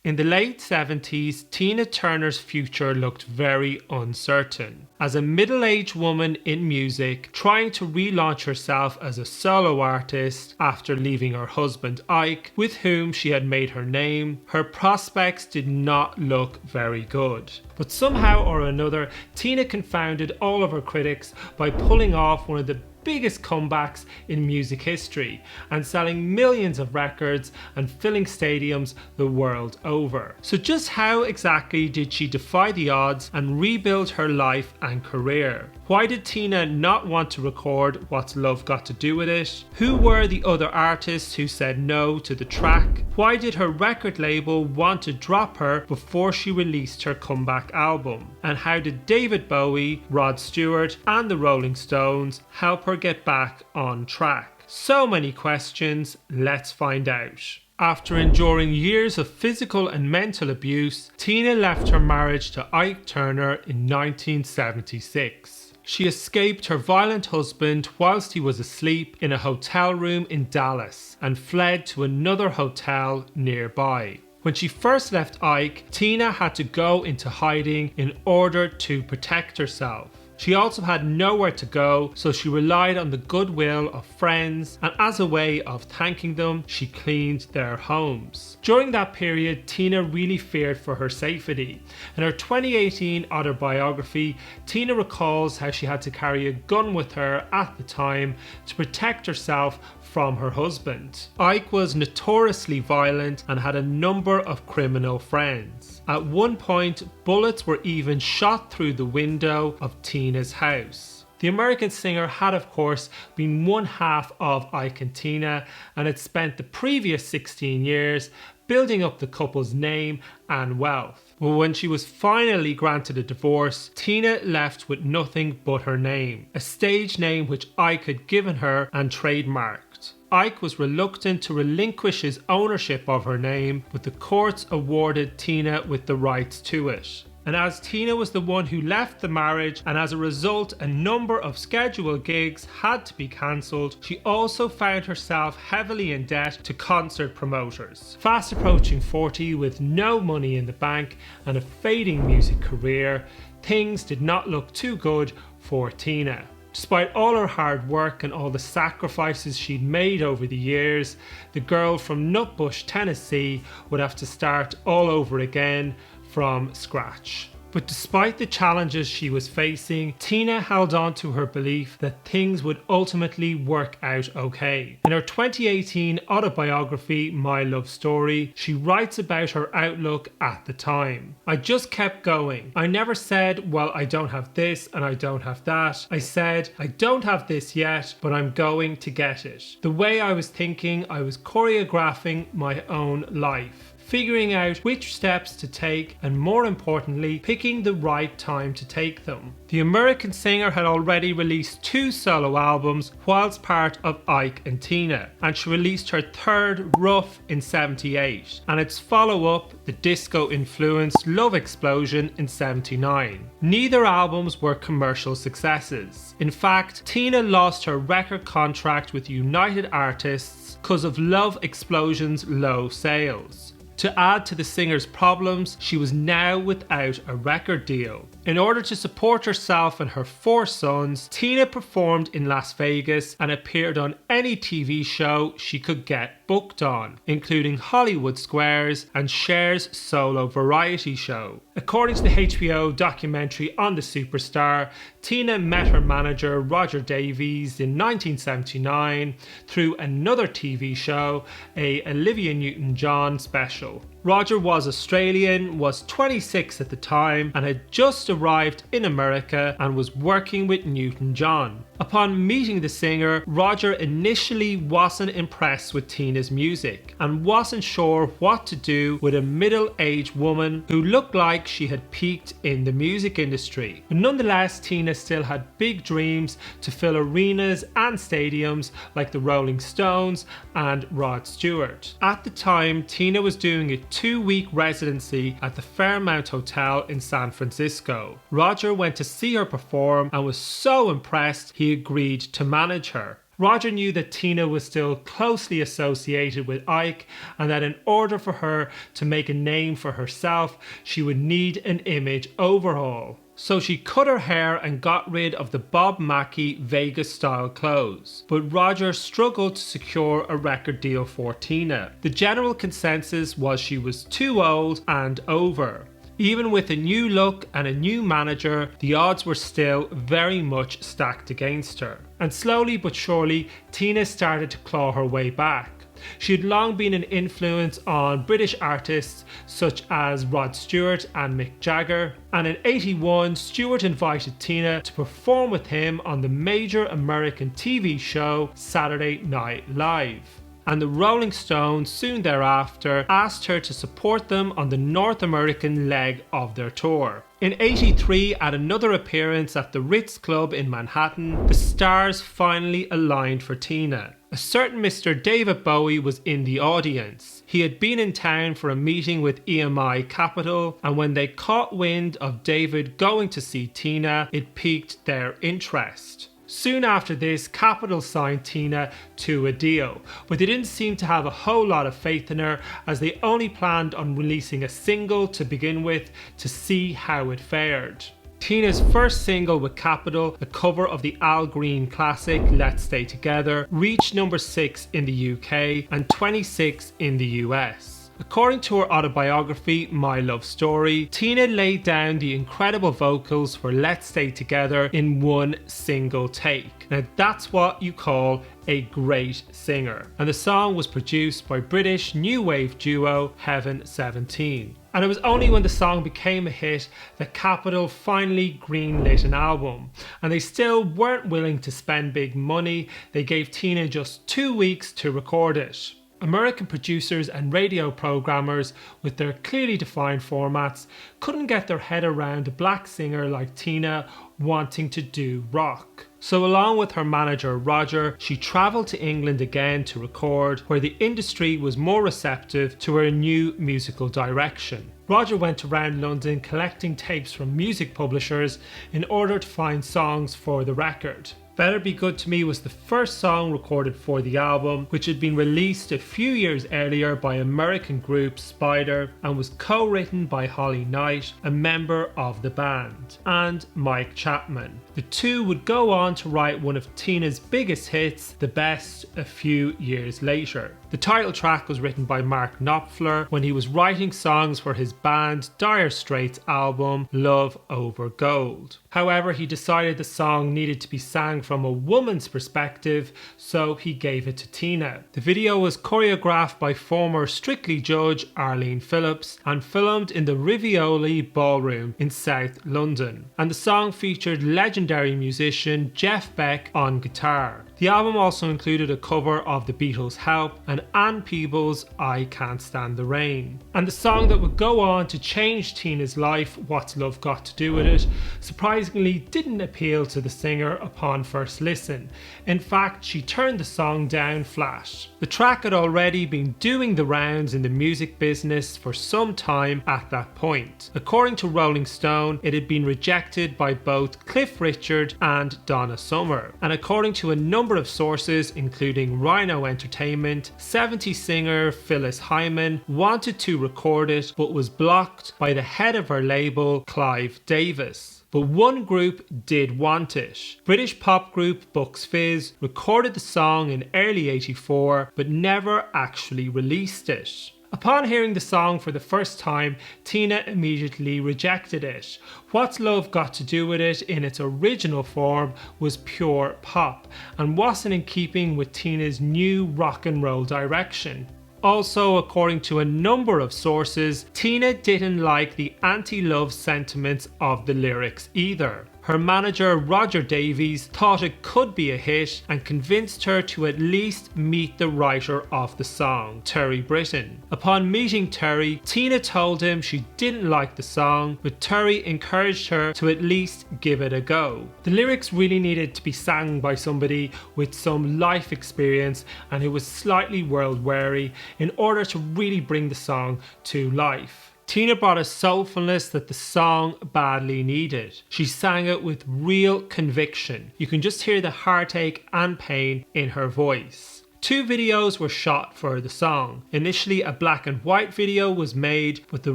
In the late 70s, Tina Turner's future looked very uncertain. As a middle-aged woman in music, trying to relaunch herself as a solo artist after leaving her husband Ike, with whom she had made her name, her prospects did not look very good. But somehow or another, Tina confounded all of her critics by pulling off one of the biggest comebacks in music history and selling millions of records and filling stadiums the world over. So just how exactly did she defy the odds and rebuild her life and career? Why did Tina not want to record What's Love Got to Do With It? Who were the other artists who said no to the track? Why did her record label want to drop her before she released her comeback album? And how did David Bowie, Rod Stewart and the Rolling Stones help her get back on track? So many questions, let's find out. After enduring years of physical and mental abuse, Tina left her marriage to Ike Turner in 1976. She escaped her violent husband whilst he was asleep in a hotel room in Dallas and fled to another hotel nearby. When she first left Ike, Tina had to go into hiding in order to protect herself. She also had nowhere to go, so she relied on the goodwill of friends, and as a way of thanking them, she cleaned their homes. During that period, Tina really feared for her safety. In her 2018 autobiography, Tina recalls how she had to carry a gun with her at the time to protect herself from her husband. Ike was notoriously violent and had a number of criminal friends. At one point, bullets were even shot through the window of Tina's house. The American singer had of course been one half of Ike and Tina and had spent the previous 16 years building up the couple's name and wealth. But when she was finally granted a divorce, Tina left with nothing but her name, a stage name which Ike had given her and trademarked. Ike was reluctant to relinquish his ownership of her name, but the courts awarded Tina with the rights to it. And as Tina was the one who left the marriage, and as a result a number of scheduled gigs had to be cancelled, she also found herself heavily in debt to concert promoters. Fast approaching 40 with no money in the bank and a fading music career, things did not look too good for Tina. Despite all her hard work and all the sacrifices she'd made over the years, the girl from Nutbush, Tennessee would have to start all over again from scratch. But despite the challenges she was facing, Tina held on to her belief that things would ultimately work out okay. In her 2018 autobiography, My Love Story, she writes about her outlook at the time. I just kept going. I never said, well, I don't have this and I don't have that. I said, I don't have this yet, but I'm going to get it. The way I was thinking, I was choreographing my own life, figuring out which steps to take and, more importantly, picking the right time to take them. The American singer had already released 2 solo albums whilst part of Ike and Tina, and she released her third, Rough, in 78, and its follow-up, the disco-influenced Love Explosion, in 79. Neither albums were commercial successes. In fact, Tina lost her record contract with United Artists because of Love Explosion's low sales. To add to the singer's problems, she was now without a record deal. In order to support herself and her 4 sons, Tina performed in Las Vegas and appeared on any TV show she could get booked on, including Hollywood Squares and Cher's solo variety show. According to the HBO documentary on the superstar, Tina met her manager Roger Davies in 1979 through another TV show, a Olivia Newton-John special. Roger was Australian, was 26 at the time, and had just arrived in America and was working with Newton-John. Upon meeting the singer, Roger initially wasn't impressed with Tina's music and wasn't sure what to do with a middle-aged woman who looked like she had peaked in the music industry. But nonetheless, Tina still had big dreams to fill arenas and stadiums like the Rolling Stones and Rod Stewart. At the time, Tina was doing a 2-week residency at the Fairmount Hotel in San Francisco. Roger went to see her perform and was so impressed he agreed to manage her. Roger knew that Tina was still closely associated with Ike and that in order for her to make a name for herself, she would need an image overhaul. So she cut her hair and got rid of the Bob Mackie Vegas style clothes. But Roger struggled to secure a record deal for Tina. The general consensus was she was too old and over. Even with a new look and a new manager, the odds were still very much stacked against her. And slowly but surely, Tina started to claw her way back. She had long been an influence on British artists such as Rod Stewart and Mick Jagger, and in '81 Stewart invited Tina to perform with him on the major American TV show Saturday Night Live. And the Rolling Stones soon thereafter asked her to support them on the North American leg of their tour. In '83, at another appearance at the Ritz Club in Manhattan, the stars finally aligned for Tina. A certain Mr. David Bowie was in the audience. He had been in town for a meeting with EMI Capital, and when they caught wind of David going to see Tina, it piqued their interest. Soon after this, Capitol signed Tina to a deal, but they didn't seem to have a whole lot of faith in her, as they only planned on releasing a single to begin with to see how it fared. Tina's first single with Capitol, a cover of the Al Green classic Let's Stay Together, reached number 6 in the UK and 26 in the US. According to her autobiography, My Love Story, Tina laid down the incredible vocals for Let's Stay Together in one single take. Now that's what you call a great singer. And the song was produced by British new wave duo Heaven 17. And it was only when the song became a hit that Capitol finally greenlit an album. And they still weren't willing to spend big money. They gave Tina just 2 weeks to record it. American producers and radio programmers, with their clearly defined formats, couldn't get their head around a black singer like Tina wanting to do rock. So along with her manager Roger, she travelled to England again to record, where the industry was more receptive to her new musical direction. Roger went around London collecting tapes from music publishers in order to find songs for the record. Better Be Good to Me was the first song recorded for the album, which had been released a few years earlier by American group Spider and was co-written by Holly Knight, a member of the band, and Mike Chapman. The two would go on to write one of Tina's biggest hits, The Best, a few years later. The title track was written by Mark Knopfler when he was writing songs for his band Dire Straits' album Love Over Gold. However, he decided the song needed to be sang from a woman's perspective, so he gave it to Tina. The video was choreographed by former Strictly judge Arlene Phillips and filmed in the Rivioli Ballroom in South London. And the song featured legendary musician Jeff Beck on guitar. The album also included a cover of the Beatles' Help and Ann Peebles' I Can't Stand the Rain. And the song that would go on to change Tina's life, What's Love Got to Do With It, surprisingly didn't appeal to the singer upon first listen. In fact, she turned the song down flat. The track had already been doing the rounds in the music business for some time at that point. According to Rolling Stone, it had been rejected by both Cliff Richard and Donna Summer. And according to a number of sources, including Rhino Entertainment, seventies singer Phyllis Hyman wanted to record it but was blocked by the head of her label, Clive Davies. But one group did want it. British pop group Bucks Fizz recorded the song in early '84 but never actually released it. Upon hearing the song for the first time, Tina immediately rejected it. What's Love Got to Do With It in its original form was pure pop and wasn't in keeping with Tina's new rock and roll direction. Also, according to a number of sources, Tina didn't like the anti-love sentiments of the lyrics either. Her manager Roger Davies thought it could be a hit and convinced her to at least meet the writer of the song, Terry Britton. Upon meeting Terry, Tina told him she didn't like the song, but Terry encouraged her to at least give it a go. The lyrics really needed to be sang by somebody with some life experience and who was slightly world weary in order to really bring the song to life. Tina brought a soulfulness that the song badly needed. She sang it with real conviction. You can just hear the heartache and pain in her voice. 2 videos were shot for the song. Initially, a black and white video was made, but the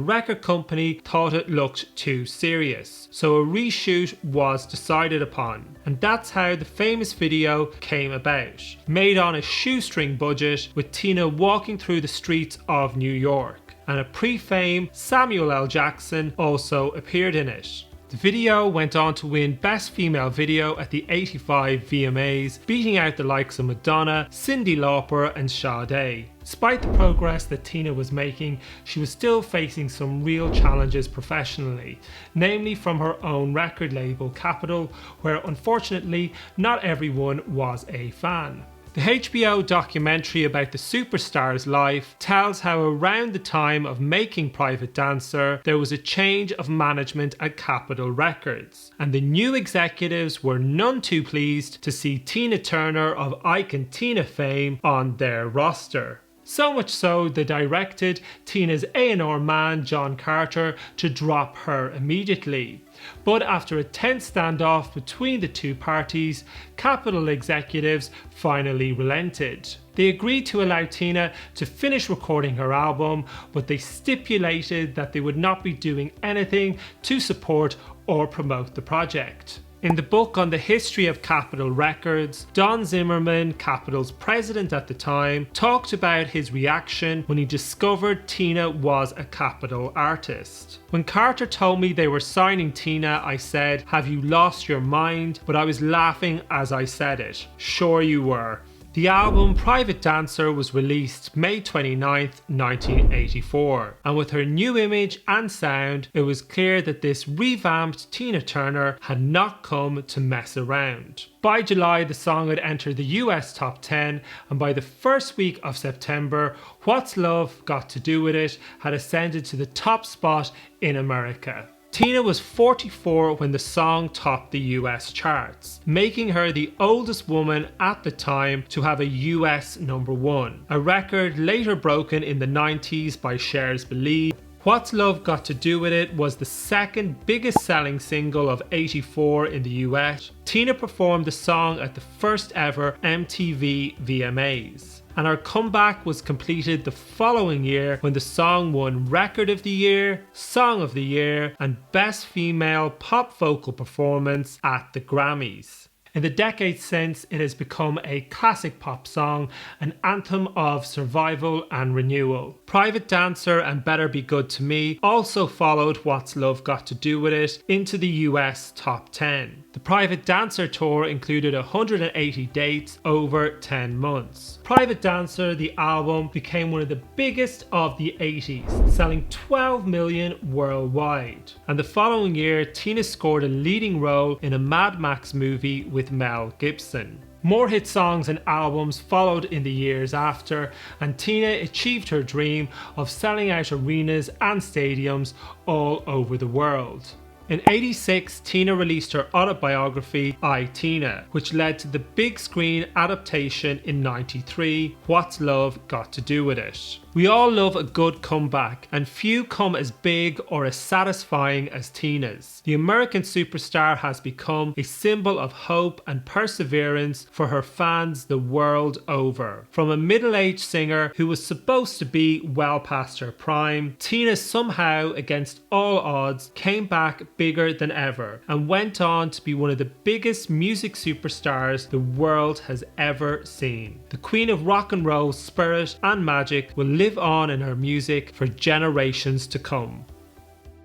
record company thought it looked too serious, so a reshoot was decided upon. And that's how the famous video came about. Made on a shoestring budget, with Tina walking through the streets of New York. And a pre-fame Samuel L. Jackson also appeared in it. The video went on to win Best Female Video at the 85 VMAs, beating out the likes of Madonna, Cyndi Lauper and Sade. Despite the progress that Tina was making, she was still facing some real challenges professionally, namely from her own record label Capitol, where unfortunately not everyone was a fan. The HBO documentary about the superstar's life tells how around the time of making Private Dancer, there was a change of management at Capitol Records, and the new executives were none too pleased to see Tina Turner of Ike and Tina fame on their roster. So much so, they directed Tina's A&R man John Carter to drop her immediately. But after a tense standoff between the two parties, Capitol executives finally relented. They agreed to allow Tina to finish recording her album, but they stipulated that they would not be doing anything to support or promote the project. In the book on the history of Capitol Records, Don Zimmerman, Capitol's president at the time, talked about his reaction when he discovered Tina was a Capitol artist. When Carter told me they were signing Tina, I said, "Have you lost your mind?" But I was laughing as I said it. Sure you were. The album Private Dancer was released May 29th, 1984, and with her new image and sound, it was clear that this revamped Tina Turner had not come to mess around. By July, the song had entered the US top 10, and by the first week of September, What's Love Got to Do With It had ascended to the top spot in America. Tina was 44 when the song topped the US charts, making her the oldest woman at the time to have a US #1, a record later broken in the 90s by Cher's Believe. What's Love Got to Do With It was the second biggest selling single of '84 in the US. Tina performed the song at the first ever MTV VMAs. And her comeback was completed the following year when the song won Record of the Year, Song of the Year, and Best Female Pop Vocal Performance at the Grammys. In the decades since, it has become a classic pop song, an anthem of survival and renewal. Private Dancer and Better Be Good to Me also followed What's Love Got to Do With It into the US top 10. The Private Dancer tour included 180 dates over 10 months. Private Dancer, the album, became one of the biggest of the 80s, selling 12 million worldwide. And the following year, Tina scored a leading role in a Mad Max movie with Mel Gibson. More hit songs and albums followed in the years after, and Tina achieved her dream of selling out arenas and stadiums all over the world. In '86, Tina released her autobiography, I, Tina, which led to the big screen adaptation in '93, What's Love Got to Do With It. We all love a good comeback, and few come as big or as satisfying as Tina's. The American superstar has become a symbol of hope and perseverance for her fans the world over. From a middle-aged singer who was supposed to be well past her prime, Tina somehow, against all odds, came back bigger than ever and went on to be one of the biggest music superstars the world has ever seen. The Queen of Rock and Roll's spirit and magic will live on in her music for generations to come.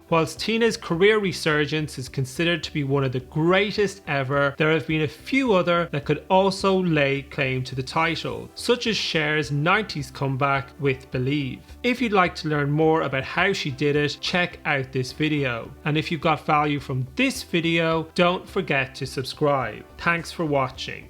Whilst Tina's career resurgence is considered to be one of the greatest ever, there have been a few other that could also lay claim to the title, such as Cher's 90s comeback with Believe. If you'd like to learn more about how she did it, check out this video. And if you got value from this video, don't forget to subscribe. Thanks for watching.